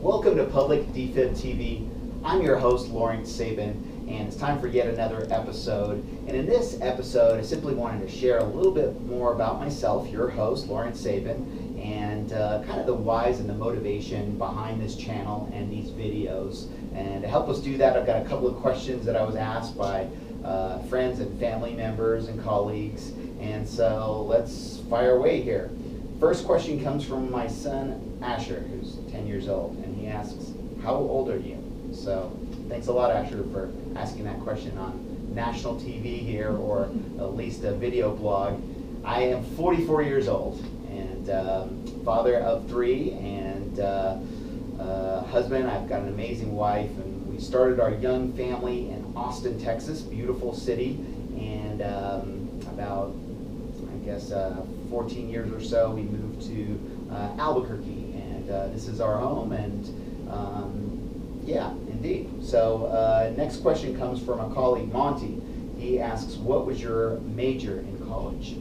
Welcome to PublicDefib.TV. I'm your host, Laurence Saban, and it's time for yet another episode. And in this episode, I simply wanted to share a little bit more about myself, your host, Laurence Saban, and kind of the whys and the motivation behind this channel and these videos. And to help us do that, I've got a couple of questions that I was asked by friends and family members and colleagues. And so let's fire away here. First question comes from my son, Asher, who's 10 years old, and he asks, how old are you? So thanks a lot, Asher, for asking that question on national TV here, or at least a video blog. I am 44 years old, and father of 3, and husband. I've got an amazing wife, and we started our young family in Austin, Texas, beautiful city, and about, I guess, 14 years or so, we moved to Albuquerque, and this is our home, and yeah, indeed. So next question comes from a colleague, Monty. He asks, what was your major in college?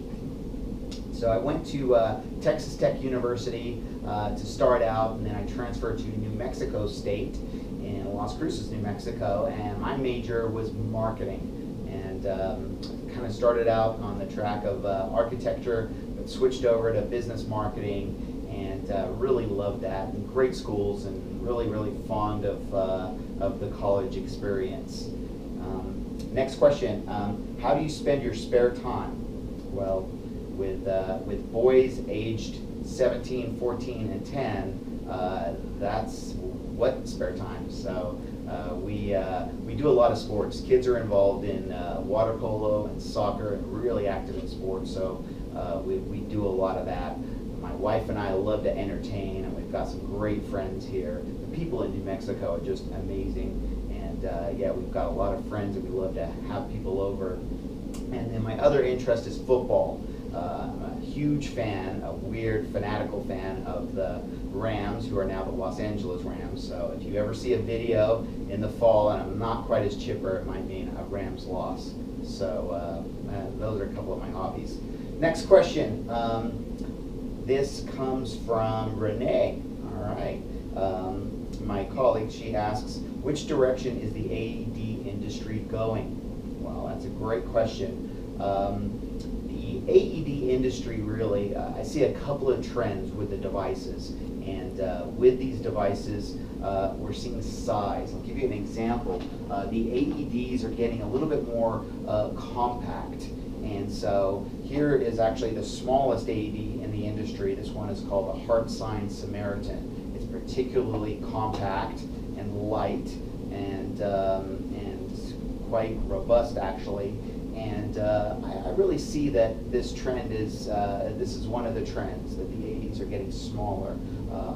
So I went to Texas Tech University to start out, and then I transferred to New Mexico State in Las Cruces, New Mexico, and my major was marketing. And kind of started out on the track of architecture, but switched over to business marketing, and really loved that. And great schools, and really fond of the college experience. Next question, how do you spend your spare time? Well, with boys aged 17, 14, and 10, that's what spare time. So we do a lot of sports. Kids are involved in water polo and soccer, and really active in sports, so we do a lot of that. My wife and I love to entertain, and we've got some great friends here. The people in New Mexico are just amazing, and yeah, we've got a lot of friends, and we love to have people over. And then my other interest is football. I'm a huge fan, a weird, fanatical fan of the Rams, who are now the Los Angeles Rams. So if you ever see a video in the fall and I'm not quite as chipper, it might mean a Rams loss. So those are a couple of my hobbies. Next question. This comes from Renee. All right. My colleague, she asks, which direction is the AED industry going? Well, that's a great question. The AED industry really, I see a couple of trends with the devices, and with these devices, we're seeing size. I'll give you an example. The AEDs are getting a little bit more compact, and so here is actually the smallest AED in the industry. This one is called the Heart Sign Samaritan. It's particularly compact and light, and quite robust, actually. And I really see that this trend is, this is one of the trends, that the AEDs are getting smaller.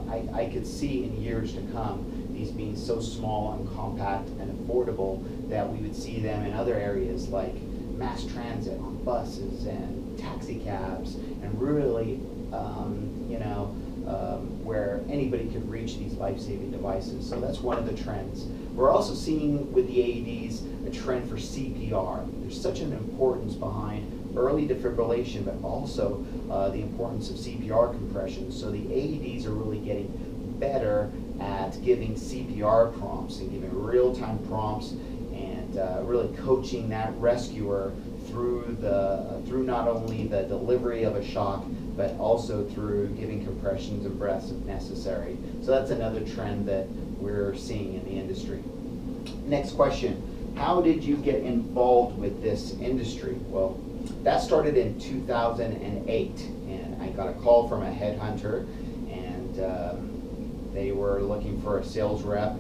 I could see in years to come these being so small and compact and affordable that we would see them in other areas like mass transit, on buses and taxi cabs, and really, you know, where anybody could reach these life-saving devices. So that's one of the trends. We're also seeing with the AEDs a trend for CPR. There's such an importance behind early defibrillation, but also the importance of CPR compression. So the AEDs are really getting better at giving CPR prompts and giving real-time prompts, and really coaching that rescuer through not only the delivery of a shock, but also through giving compressions and breaths if necessary. So that's another trend that we're seeing in the industry. Next question, how did you get involved with this industry? Well, that started in 2008, and I got a call from a headhunter, and they were looking for a sales rep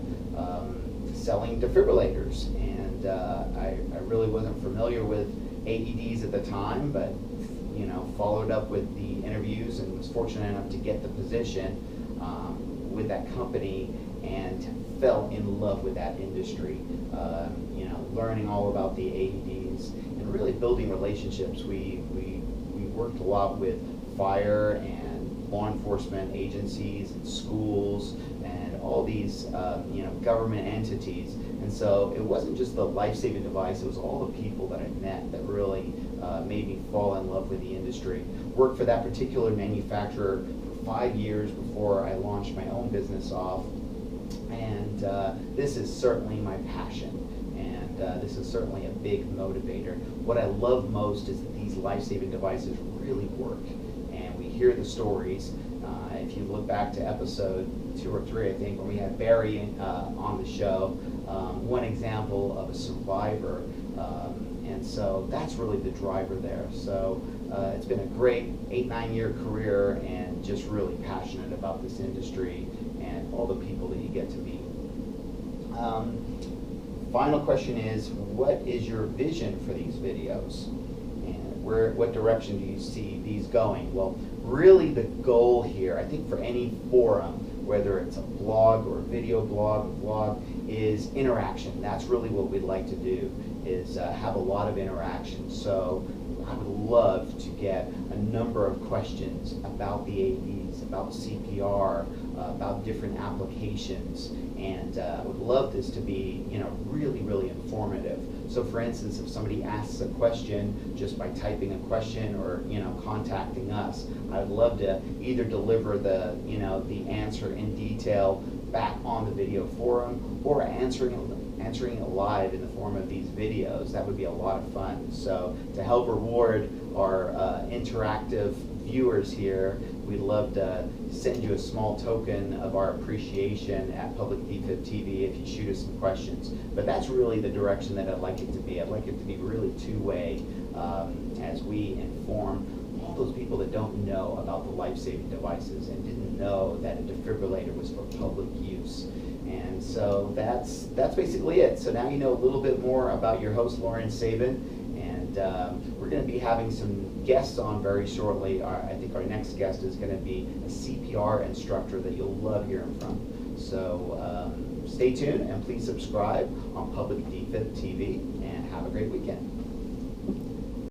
selling defibrillators, and I really wasn't familiar with AEDs at the time, but you know, followed up with the interviews and was fortunate enough to get the position with that company, and fell in love with that industry. You know, learning all about the AEDs and really building relationships. We worked a lot with fire and law enforcement agencies and schools and all these you know, government entities. And so it wasn't just the life-saving device, it was all the people that I met that really made me fall in love with the industry. Worked for that particular manufacturer for 5 years before I launched my own business off. And this is certainly my passion, and this is certainly a big motivator. What I love most is that these life-saving devices really work, and we hear the stories. If you look back to episode 2 or 3, I think, when we had Barry on the show, one example of a survivor, and so that's really the driver there. So it's been a great 8-9 year career, and just really passionate about this industry and all the people that you get to meet. Final question is, what is your vision for these videos? And what direction do you see these going? Well, really the goal here, I think for any forum, whether it's a blog or a video blog, a vlog, is interaction. That's really what we'd like to do, is have a lot of interaction. So I would love to get a number of questions about the AEDs, about CPR, about different applications, and I would love this to be, really, really informative. So for instance, if somebody asks a question just by typing a question or, contacting us, I would love to either deliver the answer in detail back on the video forum, or answering it live in the form of these videos. That would be a lot of fun. So to help reward our interactive viewers here, we'd love to send you a small token of our appreciation at PublicDefib.TV if you shoot us some questions. But that's really the direction that I'd like it to be. I'd like it to be really two-way as we inform all those people that don't know about the life-saving devices and didn't know that a defibrillator was for public use. And so that's basically it. So now you know a little bit more about your host, Laurence Saban, and we're going to be having some guests on very shortly. I think our next guest is going to be a CPR instructor that you'll love hearing from. So stay tuned and please subscribe on PublicDefib.TV, and have a great weekend.